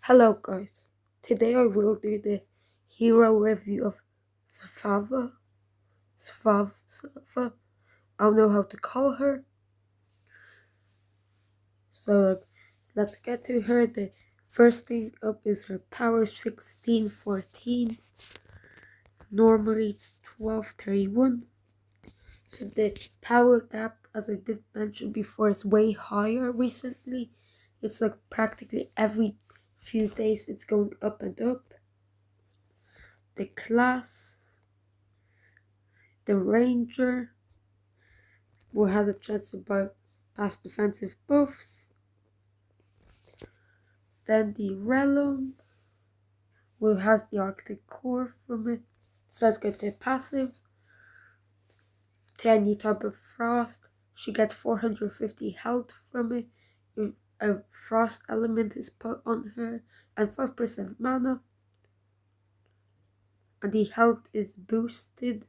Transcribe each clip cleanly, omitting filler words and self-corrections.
Hello guys, today I will do the hero review of Sváfa. Sváfa. I don't know how to call her. So let's get to her. The first thing up is her power 1614. Normally it's 1231. So the power gap, as I did mention before, is way higher recently. It's like practically every few days it's going up and up. The class, the ranger, will have a chance to bypass defensive buffs. Then the realm will have the Arctic core from it, so let's get the passives. To any type of frost, she gets 450 health from it if a frost element is put on her, and 5% mana, and the health is boosted.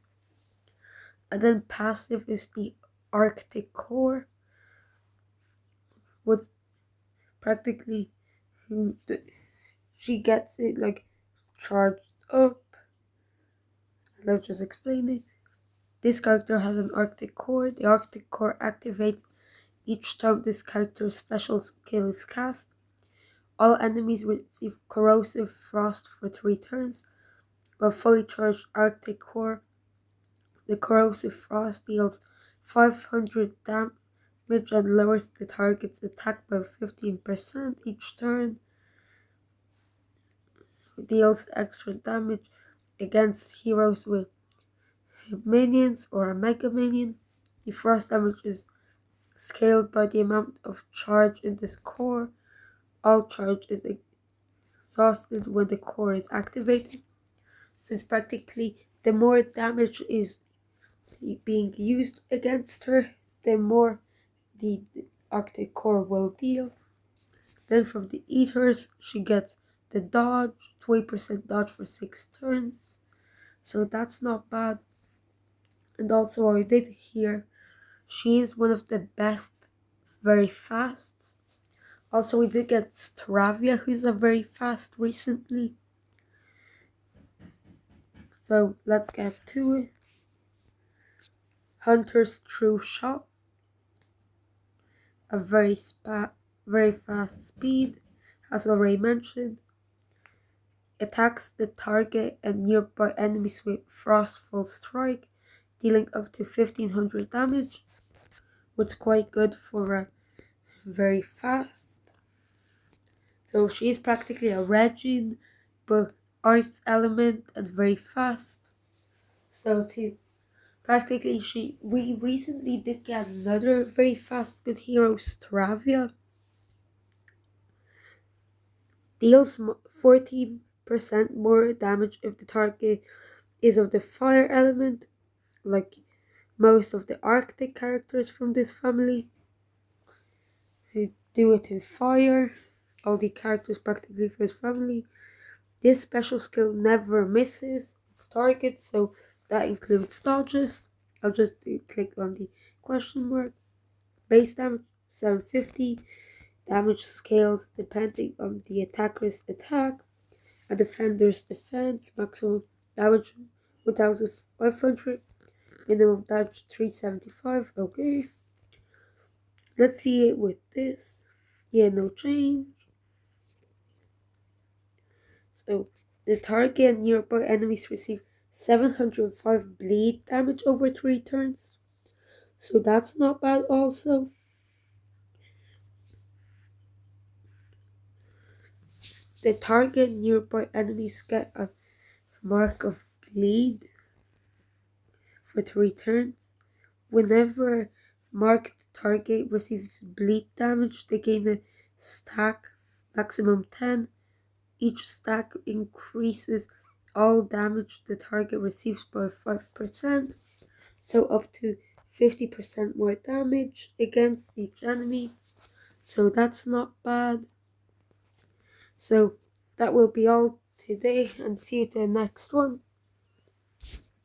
And then passive is the Arctic core, with practically she gets it like charged up. Let's just explain it. This character has an Arctic core. The Arctic core activates each time this character's special skill is cast. All enemies receive corrosive frost for 3 turns. While fully charged Arctic core, the corrosive frost deals 500 damage and lowers the target's attack by 15% each turn. It deals extra damage against heroes with minions or a mega minion. The frost damage is scaled by the amount of charge in this core. All charge is exhausted when the core is activated. So it's practically the more damage is being used against her, the more the Arctic core will deal. Then from the eaters, she gets the dodge, 20% dodge for 6 turns. So that's not bad. And also I did hear she is one of the best, very fast. Also, we did get Stravia, who's a very fast recently. So let's get to it. Hunter's True Shot, a very fast speed, as already mentioned. Attacks the target and nearby enemies with Frostful Strike, dealing up to 1500 damage, which is quite good for a very fast. So she is practically a Regin, but ice element and very fast. So practically we recently did get another very fast good hero, Stravia. Deals 14% more damage if the target is of the fire element, like most of the Arctic characters from this family. Who do it to fire, all the characters practically for his family. This special skill never misses its target, so that includes dodges. I'll just click on the question mark. Base damage 750. Damage scales depending on the attacker's attack. A defender's defense. Maximum damage 1500. Minimum damage 375. Okay. Let's see it with this. Yeah, no change. So the target and nearby enemies receive 705 bleed damage over 3 turns. So that's not bad also. The target and nearby enemies get a mark of bleed for 3 turns. Whenever a marked target receives bleed damage, they gain a stack, maximum 10. Each stack increases all damage the target receives by 5%, so up to 50% more damage against each enemy. So that's not bad. So that will be all today, and see you to the next one.